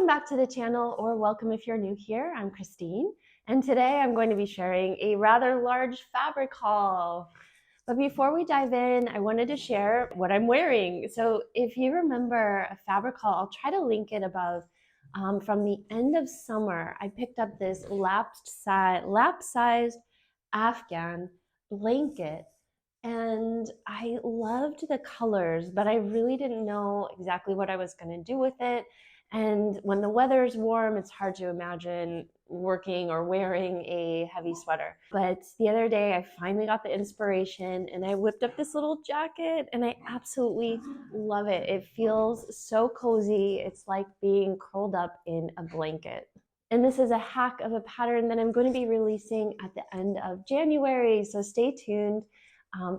Welcome back to the channel, or welcome if you're new here. I'm Christine, and today I'm going to be sharing a rather large fabric haul. But before we dive in, I wanted to share what I'm wearing. So if you remember a fabric haul, I'll try to link it above. From the end of summer, I picked up this lap-sized Afghan blanket, and I loved the colors, but I really didn't know exactly what I was going to do with it. And when the weather is warm, it's hard to imagine working or wearing a heavy sweater. But the other day, I finally got the inspiration and I whipped up this little jacket, and I absolutely love it. It feels so cozy. It's like being curled up in a blanket. And this is a hack of a pattern that I'm going to be releasing at the end of January, so stay tuned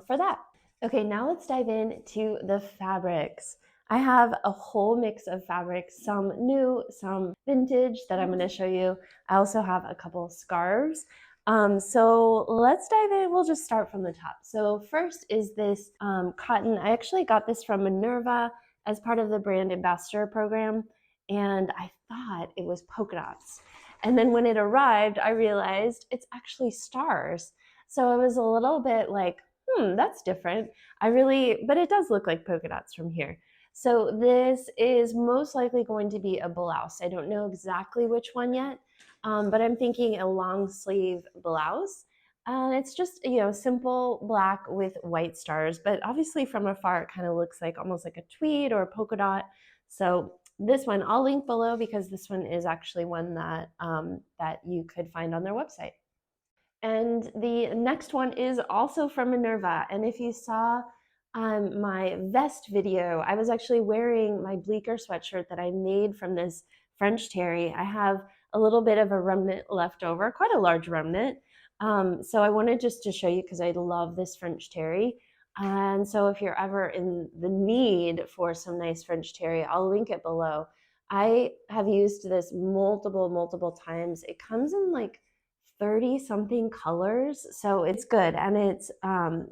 for that. Okay, now let's dive into the fabrics. I have a whole mix of fabrics, some new, some vintage that I'm going to show you. I also have a couple scarves. So let's dive in. We'll just start from the top. So first is this cotton. I actually got this from Minerva as part of the brand ambassador program, and I thought it was polka dots. And then when it arrived, I realized it's actually stars. So I was a little bit like, that's different. But it does look like polka dots from here. So this is most likely going to be a blouse. I don't know exactly which one yet, but I'm thinking a long sleeve blouse. It's just, simple black with white stars, but obviously from afar it kind of looks like almost like a tweed or a polka dot. So this one I'll link below because this one is actually one that that you could find on their website. And the next one is also from Minerva. And if you saw my vest video, I was actually wearing my Bleecker sweatshirt that I made from this French terry. I have a little bit of a remnant left over, quite a large remnant. So I wanted just to show you because I love this French terry. And so if you're ever in the need for some nice French terry, I'll link it below. I have used this multiple times. It comes in like 30 something colors, so it's good, and it's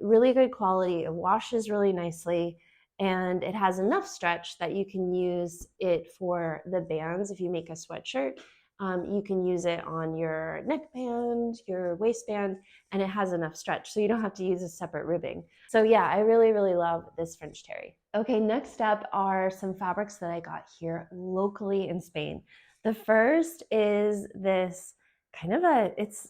really good quality. It washes really nicely, and it has enough stretch that you can use it for the bands. If you make a sweatshirt, you can use it on your neckband, your waistband, and it has enough stretch, so you don't have to use a separate ribbing. So yeah, I really love this French terry. Okay, next up are some fabrics that I got here locally in Spain. The first is this kind of it's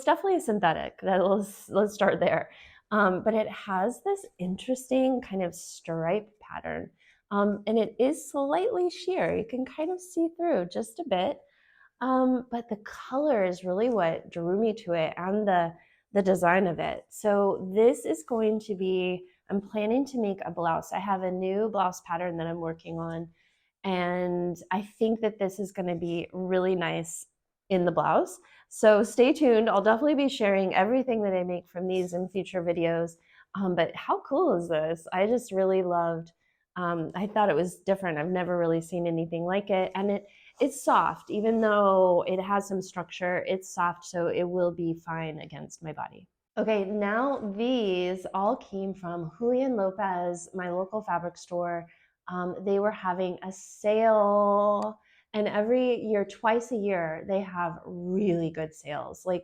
definitely a synthetic. Let's start there. But it has this interesting kind of stripe pattern. And it is slightly sheer. You can kind of see through just a bit. But the color is really what drew me to it, and the design of it. So this is going to be, I'm planning to make a blouse. I have a new blouse pattern that I'm working on, and I think that this is going to be really nice in the blouse. So stay tuned. I'll definitely be sharing everything that I make from these in future videos. But how cool is this? I just really loved, I thought it was different. I've never really seen anything like it. And it's soft, even though it has some structure, it's soft, so it will be fine against my body. Okay, now these all came from Julian Lopez, my local fabric store. They were having a sale, and every year, twice a year, they have really good sales. Like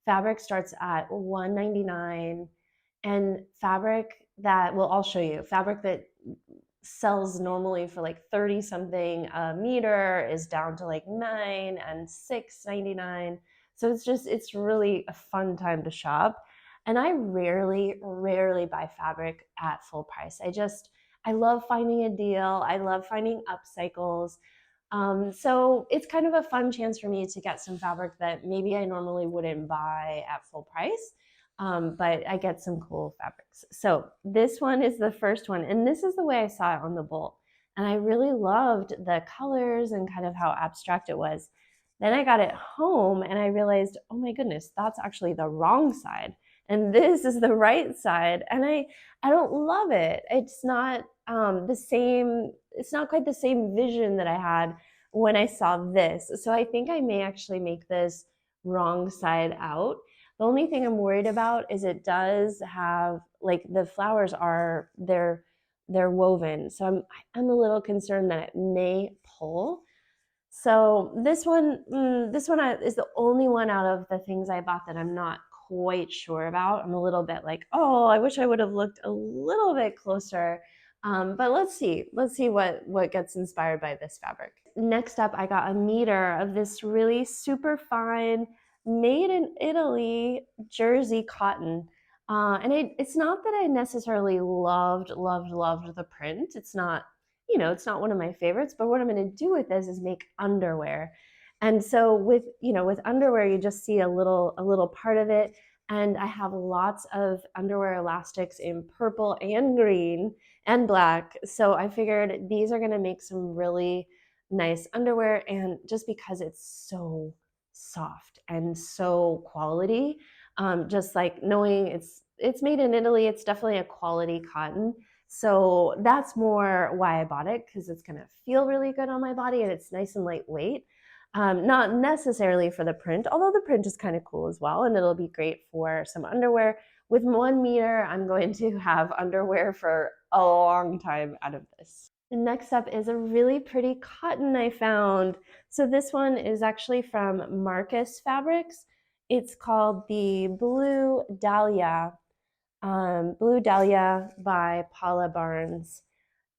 fabric starts at $1.99, and fabric that, well, I'll show you, fabric that sells normally for like 30 something a meter is down to like $9 and $6.99. So it's really a fun time to shop. And I rarely buy fabric at full price. I love finding a deal. I love finding upcycles. So it's kind of a fun chance for me to get some fabric that maybe I normally wouldn't buy at full price. But I get some cool fabrics. So this one is the first one, and this is the way I saw it on the bolt. And I really loved the colors and kind of how abstract it was. Then I got it home and I realized, oh my goodness, that's actually the wrong side. And this is the right side. And I don't love it. It's not it's not quite the same vision that I had when I saw this. So I think I may actually make this wrong side out. The only thing I'm worried about is it does have, like, the flowers are, they're woven. So I'm a little concerned that it may pull. So this one is the only one out of the things I bought that I'm not quite sure about. I'm a little bit like, oh, I wish I would have looked a little bit closer. But let's see what gets inspired by this fabric. Next up, I got a meter of this really super fine, made in Italy jersey cotton. And it's not that I necessarily loved the print. It's not, it's not one of my favorites, but what I'm going to do with this is make underwear. And so with underwear, you just see a little part of it. And I have lots of underwear elastics in purple and green and black. So I figured these are going to make some really nice underwear. And just because it's so soft and so quality, just like knowing it's made in Italy, it's definitely a quality cotton. So that's more why I bought it, because it's going to feel really good on my body and it's nice and lightweight. Not necessarily for the print, although the print is kind of cool as well, and it'll be great for some underwear. With 1 meter, I'm going to have underwear for a long time out of this. And next up is a really pretty cotton I found. So this one is actually from Marcus Fabrics. It's called the Blue Dahlia by Paula Barnes.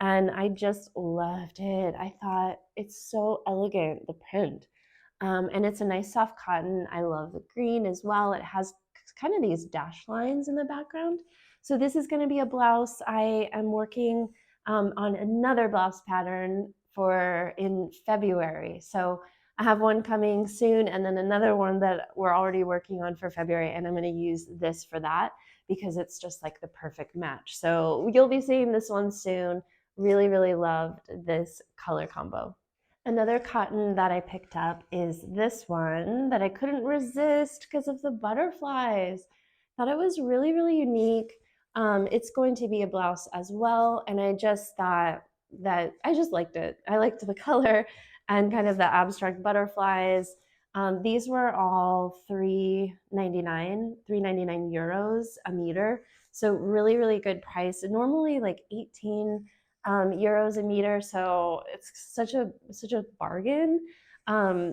And I just loved it. I thought it's so elegant, the print. And it's a nice soft cotton. I love the green as well. It has kind of these dash lines in the background. So this is going to be a blouse. I am working on another blouse pattern in February. So I have one coming soon and then another one that we're already working on for February, and I'm going to use this for that because it's just like the perfect match. So you'll be seeing this one soon. Really, really loved this color combo. Another cotton that I picked up is this one that I couldn't resist because of the butterflies. Thought it was really, really unique. It's going to be a blouse as well, and I just thought that I just liked it. I liked the color and kind of the abstract butterflies. These were all €3.99 a meter. So really, really good price. Normally like 18 euros a meter, so it's such a bargain.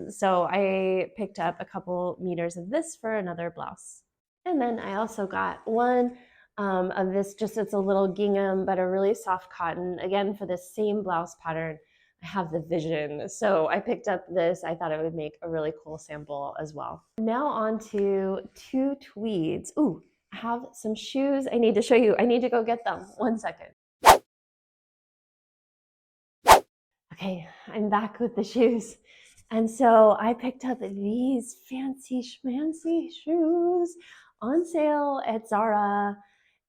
So I picked up a couple meters of this for another blouse. And then I also got one of this, just it's a little gingham, but a really soft cotton, again for the same blouse pattern. I have the vision, so I picked up this. I thought it would make a really cool sample as well. Now on to two tweeds. Ooh, I have some shoes I need to show you. I need to go get them. 1 second. Okay, I'm back with the shoes. And so I picked up these fancy schmancy shoes on sale at Zara.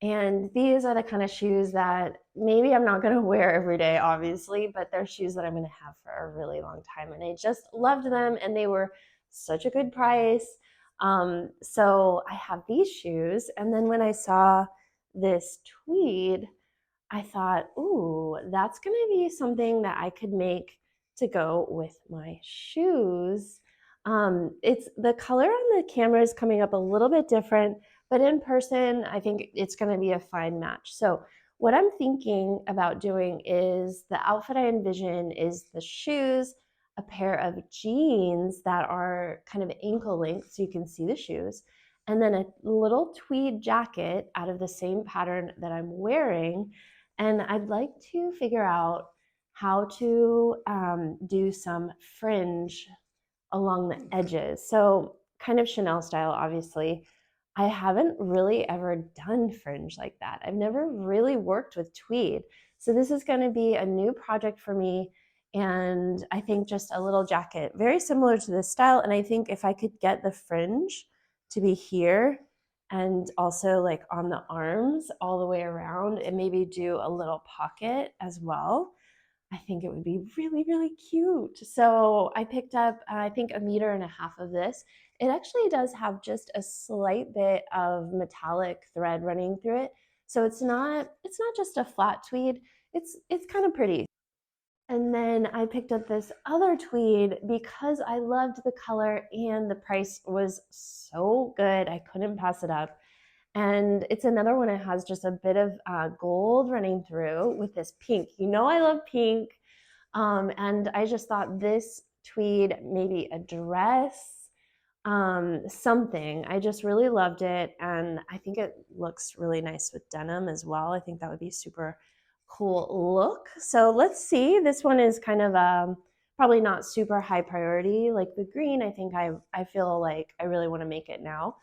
And these are the kind of shoes that maybe I'm not going to wear every day, obviously, but they're shoes that I'm going to have for a really long time. And I just loved them, and they were such a good price. So I have these shoes. And then when I saw this tweed, I thought, ooh, that's going to be something that I could make to go with my shoes. It's the color on the camera is coming up a little bit different, but in person, I think it's going to be a fine match. So what I'm thinking about doing is the outfit I envision is the shoes, a pair of jeans that are kind of ankle length so you can see the shoes, and then a little tweed jacket out of the same pattern that I'm wearing. And I'd like to figure out how to do some fringe along the edges. So kind of Chanel style, obviously. I haven't really ever done fringe like that. I've never really worked with tweed. So this is going to be a new project for me. And I think just a little jacket, very similar to this style. And I think if I could get the fringe to be here and also like on the arms all the way around, and maybe do a little pocket as well, I think it would be really, really cute. So I picked up, I think, 1.5 meters of this. It actually does have just a slight bit of metallic thread running through it. So it's not just a flat tweed. It's kind of pretty. And then I picked up this other tweed because I loved the color and the price was so good. I couldn't pass it up. And it's another one that has just a bit of gold running through with this pink. You know I love pink. And I just thought this tweed, maybe a dress, something. I just really loved it, and I think it looks really nice with denim as well. I think that would be super cool look. So let's see. This one is kind of probably not super high priority like the green. I think I feel like I really want to make it now.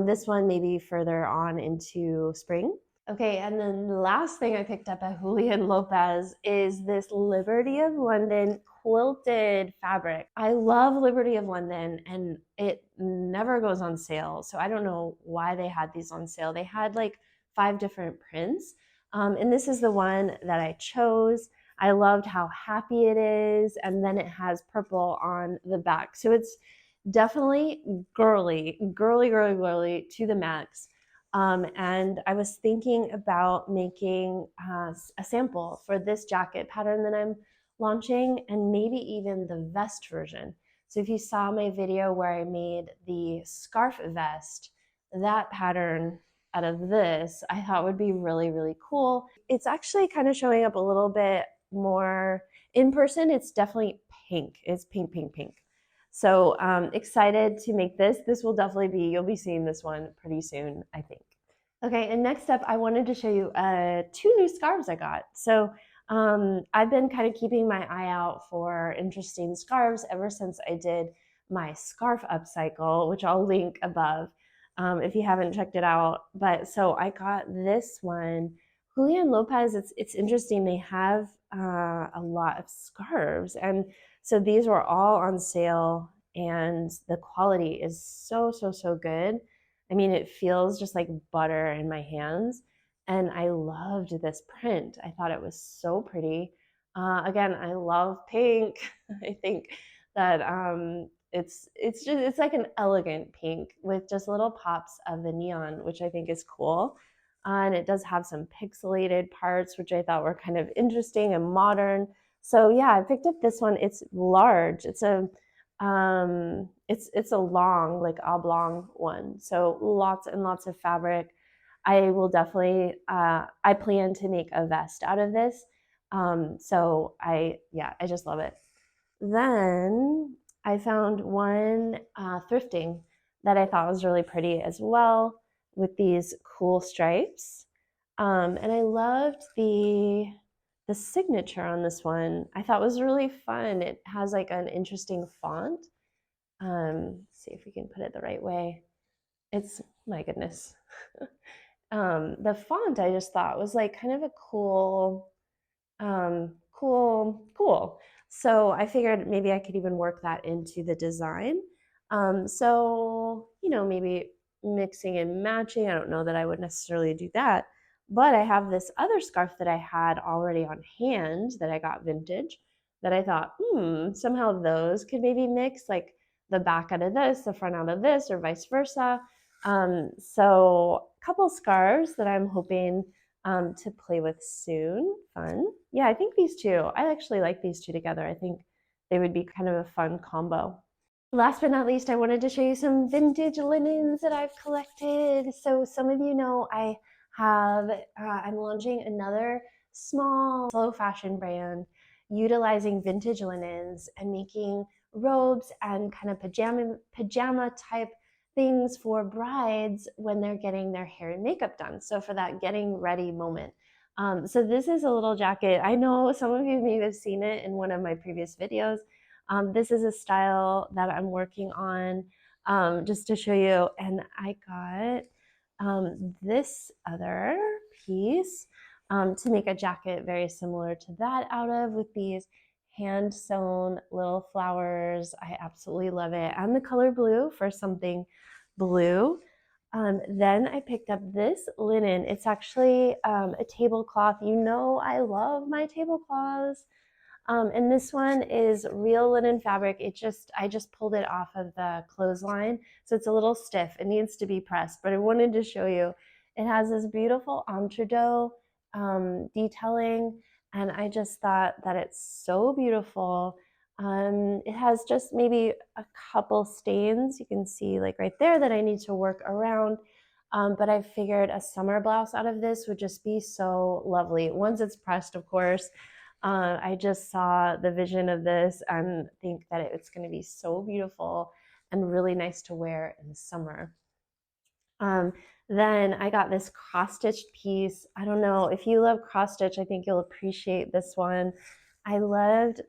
This one maybe further on into spring. Okay, and then the last thing I picked up at Julian Lopez is this Liberty of London quilted fabric. I love Liberty of London, and it never goes on sale. So I don't know why they had these on sale. They had like 5 different prints, and this is the one that I chose. I loved how happy it is, and then it has purple on the back. So it's definitely girly, girly, girly, girly to the max. And I was thinking about making a sample for this jacket pattern that I'm launching, and maybe even the vest version. So if you saw my video where I made the scarf vest, that pattern out of this, I thought would be really, really cool. It's actually kind of showing up a little bit more in person. It's definitely pink. It's pink, pink, pink. So excited to make this. This will definitely be, you'll be seeing this one pretty soon, I think. Okay, and next up, I wanted to show you 2 new scarves I got. So I've been kind of keeping my eye out for interesting scarves ever since I did my scarf upcycle, which I'll link above if you haven't checked it out. But so I got this one. Julian Lopez, it's interesting. They have a lot of scarves. And so these were all on sale, and the quality is so, so, so good. I mean, it feels just like butter in my hands. And I loved this print. I thought it was so pretty. Again, I love pink. I think that it's like an elegant pink with just little pops of the neon, which I think is cool. And it does have some pixelated parts, which I thought were kind of interesting and modern. So yeah, I picked up this one. It's large. It's a long, like oblong one. So lots and lots of fabric. I will definitely I plan to make a vest out of this. So I just love it. Then I found one thrifting that I thought was really pretty as well, with these cool stripes. And I loved the signature on this one. I thought was really fun. It has like an interesting font. See if we can put it the right way. It's, my goodness. The font I just thought was like kind of a cool, cool. So I figured maybe I could even work that into the design. So, you know, maybe mixing and matching. I don't know that I would necessarily do that, but I have this other scarf that I had already on hand that I got vintage that I thought, somehow those could maybe mix, like the back out of this, the front out of this, or vice versa. So a couple scarves that I'm hoping to play with soon. Fun. Yeah, I think these two, I actually like these two together. I think they would be kind of a fun combo. Last but not least, I wanted to show you some vintage linens that I've collected. So some of you know I have, I'm launching another small slow fashion brand utilizing vintage linens and making robes and kind of pajama type things for brides when they're getting their hair and makeup done. So for that getting ready moment. So this is a little jacket. I know some of you may have seen it in one of my previous videos. This is a style that I'm working on just to show you. And I got this other piece to make a jacket very similar to that out of, with these hand sewn little flowers. I absolutely love it. And the color blue for something blue. Then I picked up this linen. It's actually a tablecloth. You know I love my tablecloths. And this one is real linen fabric. I just pulled it off of the clothesline, so it's a little stiff. It needs to be pressed, but I wanted to show you. It has this beautiful entredeaux detailing, and I just thought that it's so beautiful. It has just maybe a couple stains you can see like right there that I need to work around. But I figured a summer blouse out of this would just be so lovely once it's pressed, of course. I just saw the vision of this and think that it's going to be so beautiful and really nice to wear in the summer. Then I got this cross-stitched piece. I don't know if you love cross-stitch, I think you'll appreciate this one. I loved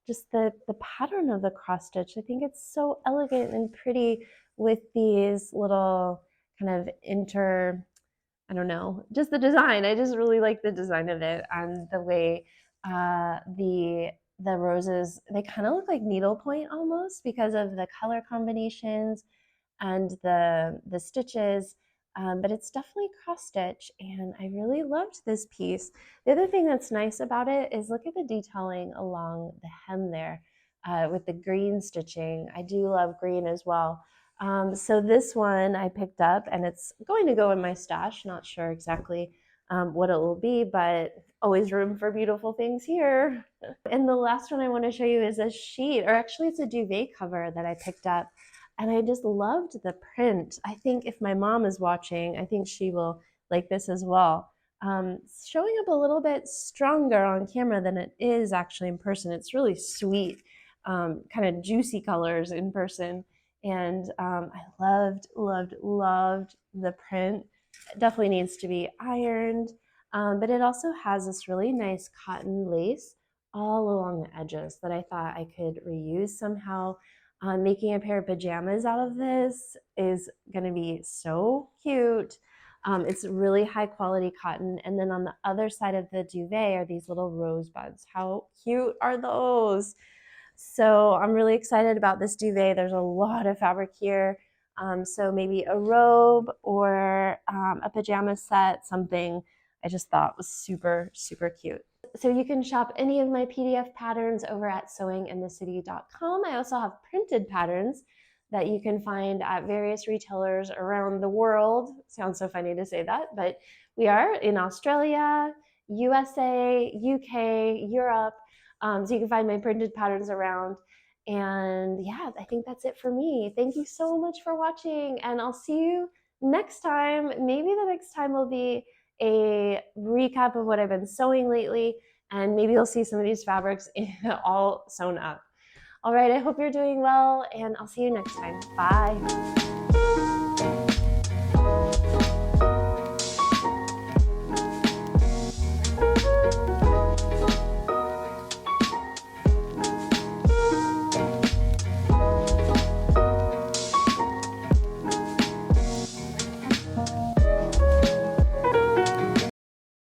just the pattern of the cross-stitch. I think it's so elegant and pretty with these little kind of I don't know, just the design. I just really like the design of it and the way the roses, they kind of look like needlepoint almost because of the color combinations and the stitches, but it's definitely cross stitch, and I really loved this piece. The other thing that's nice about it is look at the detailing along the hem there with the green stitching. I do love green as well. So this one I picked up, and it's going to go in my stash. Not sure exactly what it will be, but always room for beautiful things here. And the last one I want to show you is a sheet, or actually it's a duvet cover that I picked up. And I just loved the print. I think if my mom is watching, I think she will like this as well. Showing up a little bit stronger on camera than it is actually in person. It's really sweet, kind of juicy colors in person. And I loved the print. It definitely needs to be ironed, but it also has this really nice cotton lace all along the edges that I thought I could reuse somehow. Making a pair of pajamas out of this is going to be so cute. It's really high quality cotton. And then on the other side of the duvet are these little rosebuds. How cute are those? So I'm really excited about this duvet. There's a lot of fabric here. So maybe a robe or a pajama set, something I just thought was super, super cute. So you can shop any of my PDF patterns over at sewinginthecity.com. I also have printed patterns that you can find at various retailers around the world. Sounds so funny to say that, but we are in Australia, USA, UK, Europe. So you can find my printed patterns around. And yeah, I think that's it for me. Thank you so much for watching, and I'll see you next time. Maybe the next time will be a recap of what I've been sewing lately, and maybe you'll see some of these fabrics all sewn up. All right, I hope you're doing well, and I'll see you next time. Bye.